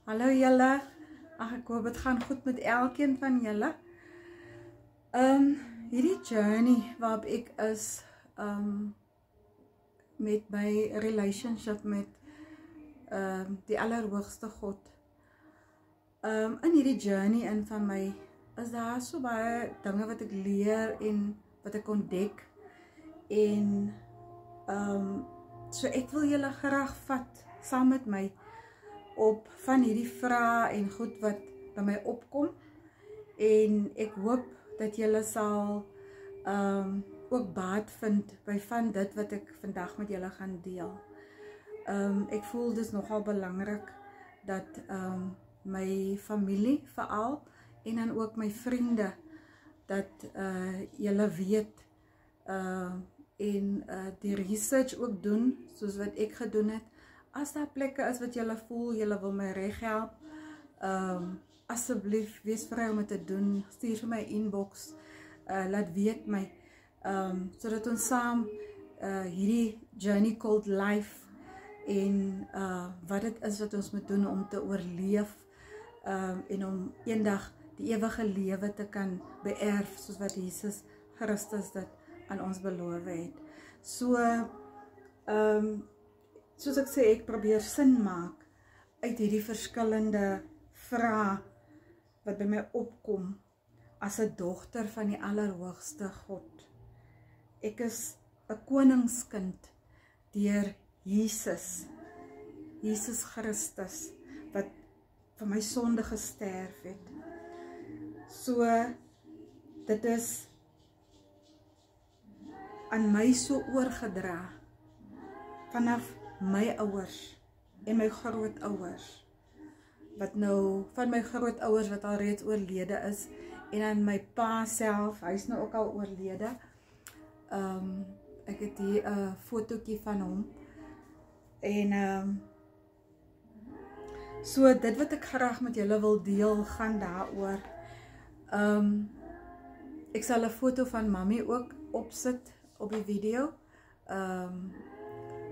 Hallo julle, ek hoop het gaan goed met elkeen van julle. Hierdie journey waarop ek is met my relationship met die Allerhoogste God. In hierdie journey in van my is daar so baie dinge wat ek leer en wat ek ontdek. En so ek wil julle graag vat saam met my op van hierdie vrae en goed wat by my opkom, en ek hoop dat julle sal ook baat vind by van dit wat ek vandag met julle gaan deel. Ek voel dis nogal belangrik dat my familie veral en dan ook my vriende dat julle weet en die research ook doen soos wat ek gedoen het. As daar plekke is wat julle voel, julle wil my reg help, asseblief wees vry om dit te doen, stuur vir my inbox, laat weet my, sodat ons saam hierdie journey called life en wat dit is wat ons moet doen om te oorleef en om eendag die ewige lewe te kan beerf, soos wat Jesus Christus dit aan ons beloof het. So, soos ek sê, ek probeer sin maak uit hierdie verskillende vrae wat by my opkom as 'n dogter van die Allerhoogste God. Ek is 'n koningskind deur Jesus Christus wat vir my sonde gesterf het. So, dit is aan my so oorgedra vanaf my ouers en my grootouers, wat nou van my grootouers wat al reeds oorlede is, en aan my pa self, hy is nou ook al oorlede. Ek het hier 'n fotootjie van hom, en so dit wat ek graag met julle wil deel, gaan daaroor. Ek sal 'n foto van mami ook opsit op die video,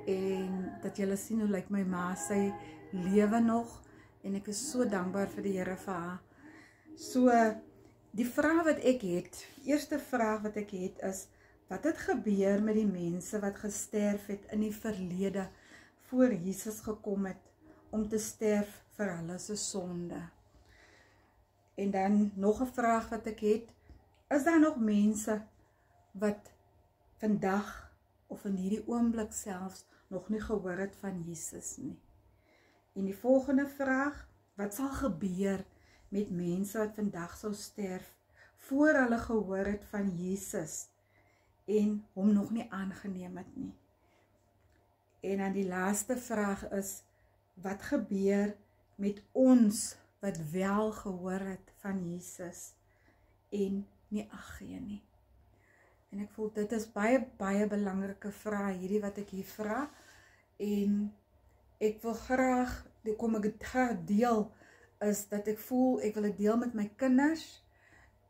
en dat julle sien hoe lyk my ma, sy lewe nog, en ek is so dankbaar vir die Here vir haar. So, die vraag wat ek het, eerste vraag wat ek het is, wat het gebeur met die mense wat gesterf het in die verlede, voor Jesus gekom het, om te sterf vir hulle se sonde? En dan nog 'n vraag wat ek het, is daar nog mense wat vandag, of in hierdie oomblik selfs, nog nie gehoor het van Jesus nie? En die volgende vraag, wat sal gebeur met mense wat vandag sou sterf, voor hulle gehoor het van Jesus, en hom nog nie aangeneem het nie? En dan die laaste vraag is, wat gebeur met ons, wat wel gehoor het van Jesus, en nie ag gee nie? En ek voel, dit is baie belangrike vrae, hierdie wat ek hier vra, en ek wil graag, kom ek dit graag deel, is dat ek voel, ek wil dit deel met my kinders,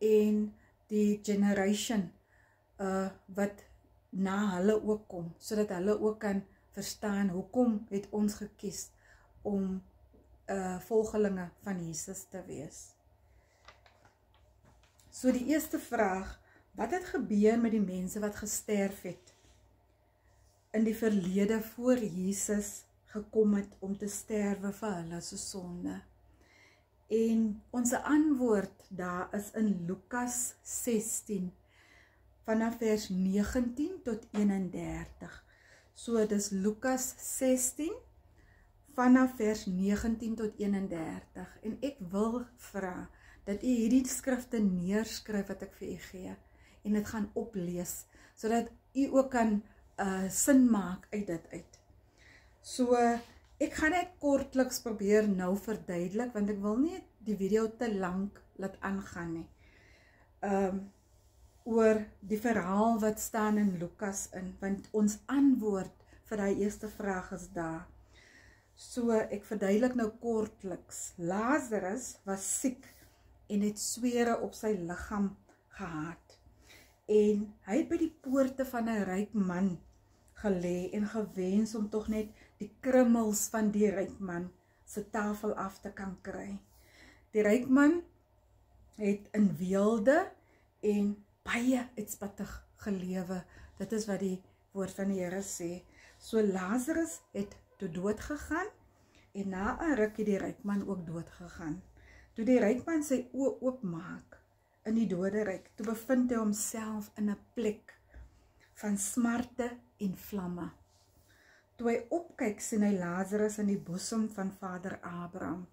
en die generation, wat na hulle ook kom, sodat hulle ook kan verstaan, hoekom het ons gekies, om volgelinge van Jesus te wees. So die eerste vraag, wat het gebeur met die mense wat gesterf het in die verlede voor Jesus gekom het om te sterwe vir hulle se sonde? En ons antwoord daar is in Lukas 16 vanaf vers 19 tot 31. So dis Lukas 16 vanaf vers 19 tot 31. En ek wil vra dat u hierdie skrifte neerskryf wat ek vir u gee, en dit gaan oplees, sodat u ook kan sin maak uit dit uit. So, ek gaan net kortliks probeer nou verduidelik, want ek wil nie die video te lank laat aangaan nie, oor die verhaal wat staan in Lukas in, want ons antwoord vir die eerste vraag is daar. So, ek verduidelik nou kortliks. Lazarus was siek en het swere op sy liggaam gehad. En hy het by die poorte van 'n ryk man gelê en gewens om tog net die krummels van die ryk man se tafel af te kan kry. Die ryk man het in weelde en baie uitspattig gelewe. Dit is wat die woord van die Here sê. So Lazarus het toe dood gegaan en na 'n ruk het die ryk man ook dood gegaan. Toe die ryk man sy oë oopmaak in die doderyk, toe bevind hy homself in 'n plek van smarte en vlamme. Toe hy opkyk, sien hy Lazarus in die boesem van Vader Abraham.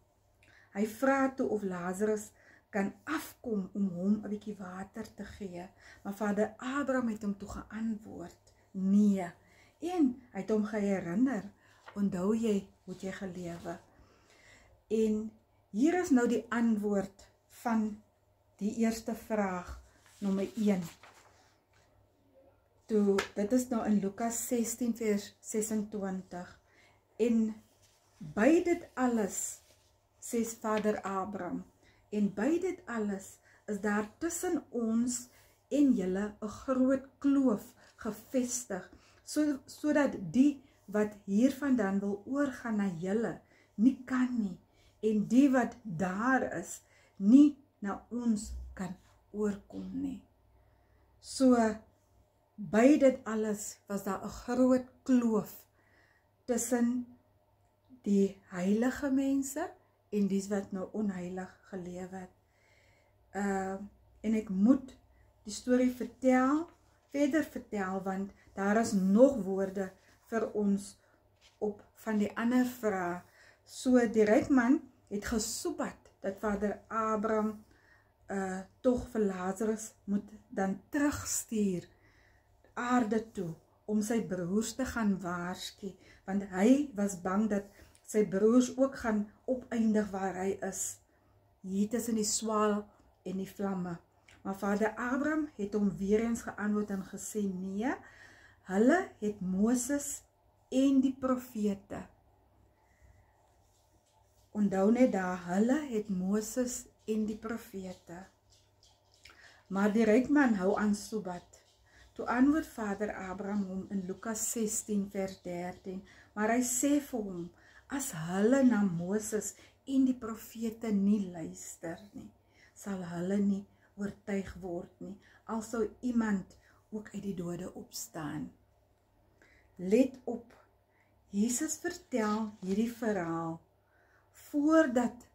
Hy vra toe of Lazarus kan afkom om hom 'n bietjie water te gee, maar Vader Abraham het hom toe geantwoord, nee. En hy het hom geherinner, onthou jy hoe jy gelewe. En hier is nou die antwoord van die eerste vraag, nommer 1. Toe, dit is nou in Lukas 16 vers 26. En by dit alles, sê Vader Abraham, en by dit alles is daar tussen ons en julle 'n groot kloof gevestig, sodat die wat hiervandaan wil oorgaan na julle, nie kan nie, en die wat daar is, nie na ons kan oorkom nie. So, by dit alles was daar 'n groot kloof tussen die heilige mense en die wat nou onheilig geleef het. En ek moet die storie verder vertel, want daar is nog woorde vir ons op van die ander vrae. So die ryk man het gesoepat dat Vader Abraham tog vir Lazarus moet dan terugstuur aarde toe om sy broers te gaan waarsku, want hy was bang dat sy broers ook gaan opeindig waar hy is, hier tussen die swaal en die vlamme. Maar Vader Abraham het hom weer eens geantwoord en gesê, nee, hulle het Moses en die profete. Onthou net daar, hulle het Moses en die profete. Maar die ryk man hou aan soebat. Toe antwoord Vader Abraham hom in Lukas 16 vers 13, maar hy sê vir hom, as hulle na Moses en die profete nie luister nie, sal hulle nie oortuig word nie, al sou iemand ook uit die dode opstaan. Let op, Jesus vertel hierdie verhaal voordat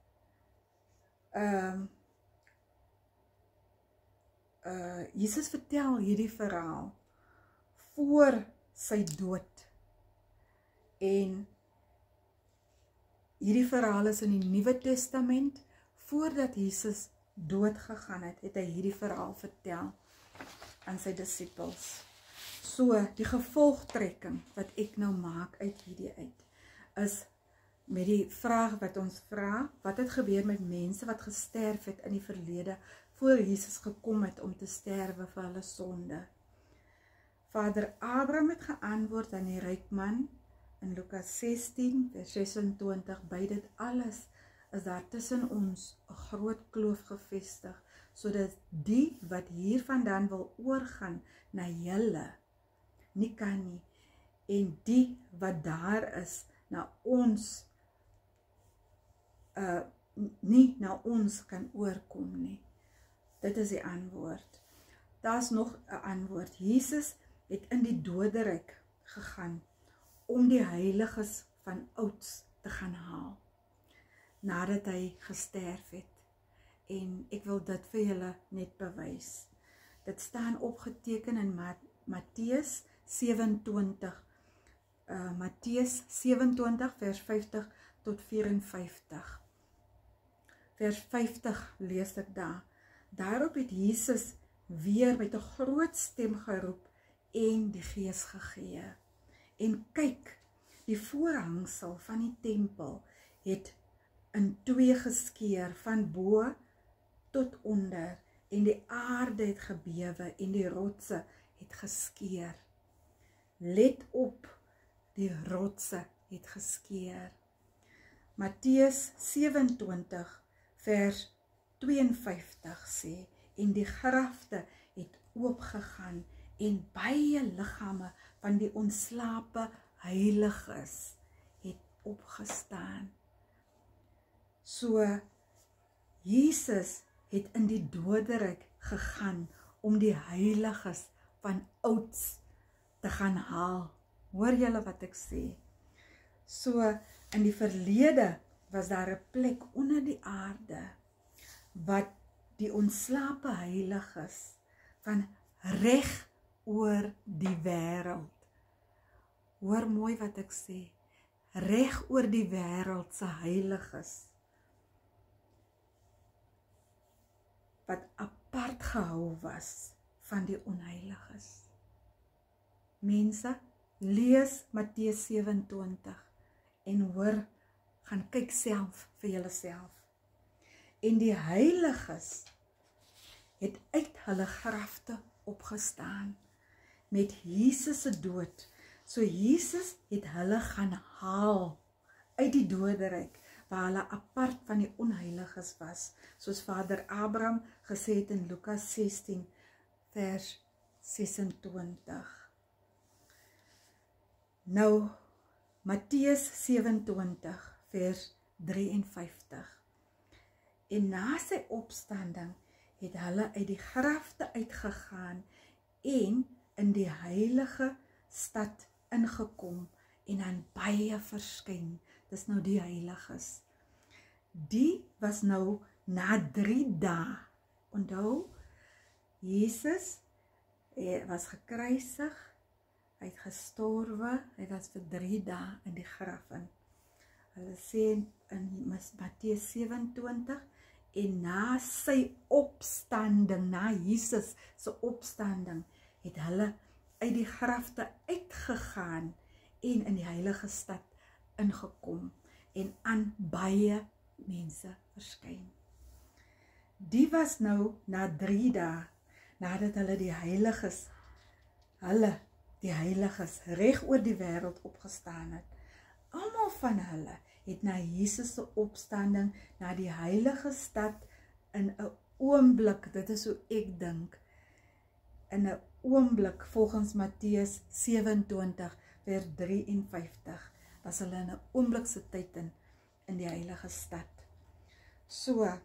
Jesus vertel hierdie verhaal voor sy dood. En hierdie verhaal is in die Nuwe Testament, voordat Jesus dood gegaan het, het hy hierdie verhaal vertel aan sy disippels. So, die gevolgtrekking wat ek nou maak uit hierdie uit, is met die vraag wat ons vra, wat het gebeur met mense wat gesterf het in die verlede, voor Jesus gekom het om te sterwe vir hulle sonde. Vader Abraham het geantwoord aan die ryk man in Lukas 16 vers 26, by dit alles is daar tussen ons 'n groot kloof gevestig, sodat die wat hiervandaan wil oorgaan na julle, nie kan nie, en die wat daar is, na ons nie na ons kan oorkom nie. Dit is die antwoord. Daar is nog 'n antwoord. Jesus het in die doderyk gegaan om die heiliges van ouds te gaan haal, nadat hy gesterf het. En ek wil dit vir julle net bewys. Dit staan opgeteken in Matteus 27, Matteus 27 vers 50 tot 54. Vers 50 lees ek daar. Daarop het Jesus weer met 'n groot stem geroep en die Gees gegee. En kyk, die voorhangsel van die tempel het in twee geskeur van bo tot onder, en die aarde het gebewe en die rotse het geskeur. Let op, die rotse het geskeur. Matteus 27 vers 52 sê, en die grafte het oopgegaan en baie liggame van die ontslape heiliges het opgestaan. So, Jesus het in die doderyk gegaan om die heiliges van ouds te gaan haal. Hoor julle wat ek sê? So, in die verlede was daar 'n plek onder die aarde wat die ontslape heiliges van reg oor die wêreld. Hoor mooi wat ek sê. Reg oor die wêreld se heiliges wat apart gehou was van die onheiliges. Mense, lees Matteus 27 en hoor, gaan kyk self vir julleself. En die heiliges het uit hulle grafte opgestaan met Jesus se dood. So Jesus het hulle gaan haal uit die doderyk, waar hulle apart van die onheiliges was, soos Vader Abraham gesê het in Lukas 16 vers 26. Nou, Matteus 27 vers 53. En na sy opstanding het hulle uit die grafte uitgegaan en in die heilige stad ingekom en aan baie verskyn. Dis nou die heiliges. Die was nou na 3 dae. Onthou, Jesus was gekruisig, hy het gestorwe, hy was vir 3 dae in die graf in. Hulle sê in Matteus 27, en na sy opstanding, na Jesus se opstanding, het hulle uit die grafte uitgegaan en in die heilige stad ingekom en aan baie mense verskyn. Die was nou na 3 dae, nadat hulle die heiliges reg oor die wêreld opgestaan het. Almal van hulle het na Jesus se opstanding, na die heilige stad in 'n oomblik, dit is hoe ek dink, in 'n oomblik volgens Matteus 27 vers 53, was hulle in 'n oomblikse tyd in die heilige stad. So,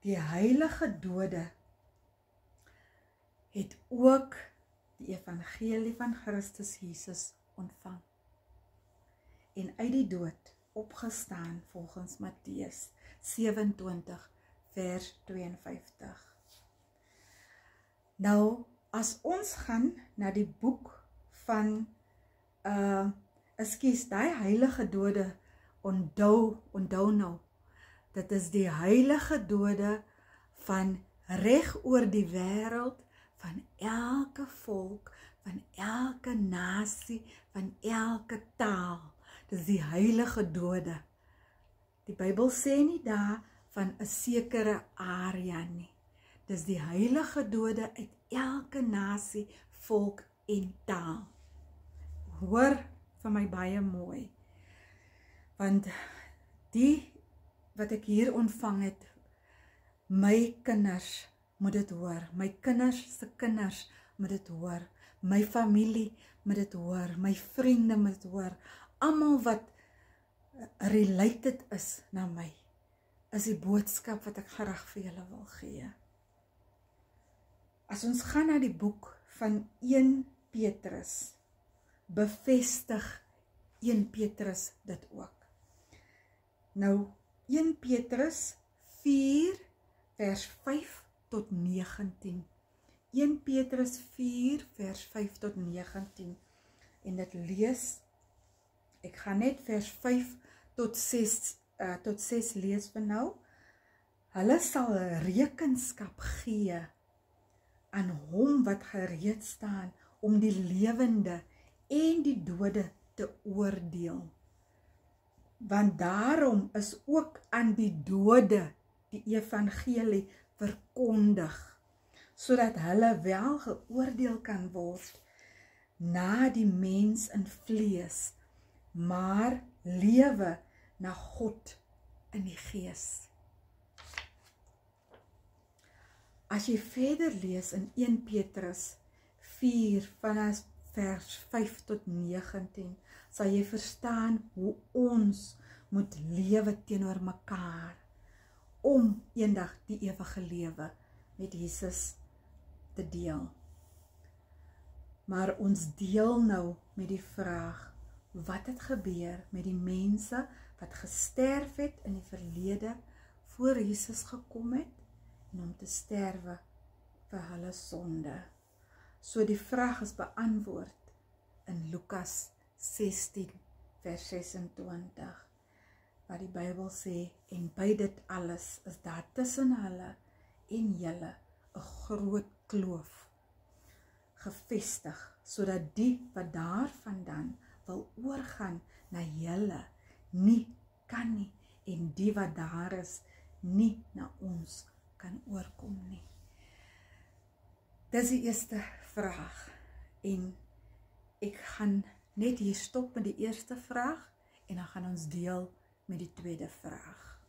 die heilige dode het ook die evangelie van Christus Jesus ontvang en uit die dood opgestaan volgens Matteus 27 vers 52. Nou, as ons gaan na die boek van daai heilige dode, onthou nou, dit is die heilige dode van reg oor die wêreld, van elke volk, van elke nasie, van elke taal. Dis die heilige dode. Die Bybel sê nie daar van 'n sekere area nie. Dis die heilige dode uit elke nasie, volk en taal. Hoor vir my baie mooi. Want die wat ek hier ontvang het, my kinders moet dit hoor. My kinders se kinders moet dit hoor. My familie moet dit hoor. My vriende moet dit hoor. Almal wat related is na my, is die boodskap wat ek graag vir julle wil gee. As ons gaan na die boek van 1 Petrus, bevestig 1 Petrus dit ook. Nou, 1 Petrus 4 vers 5 tot 19. 1 Petrus 4 vers 5 tot 19. En dit lees, ek gaan net vers 5 tot 6 lees vir nou. Hulle sal rekenskap gee aan hom wat gereed staan om die lewende en die dode te oordeel. Want daarom is ook aan die dode die evangelie verkondig, sodat hulle wel geoordeel kan word na die mens in vlees, maar lewe na God in die gees. As jy verder lees in 1 Petrus 4 vanaf vers 5 tot 19, sal jy verstaan hoe ons moet lewe teenoor mekaar, om eendag die ewige lewe met Jesus te deel. Maar ons deel nou met die vraag, wat het gebeur met die mense wat gesterf het in die verlede, voor Jesus gekom het, en om te sterwe vir hulle sonde. So die vraag is beantwoord in Lukas 16 vers 26, waar die Bybel sê, en by dit alles is daar tussen hulle en julle 'n groot kloof gevestig, sodat die wat daarvandaan wil oorgaan na julle nie kan nie, en die wat daar is nie na ons kan oorkom nie. Dis die eerste vraag, en ek gaan net hier stop met die eerste vraag, en dan gaan ons deel met die tweede vraag.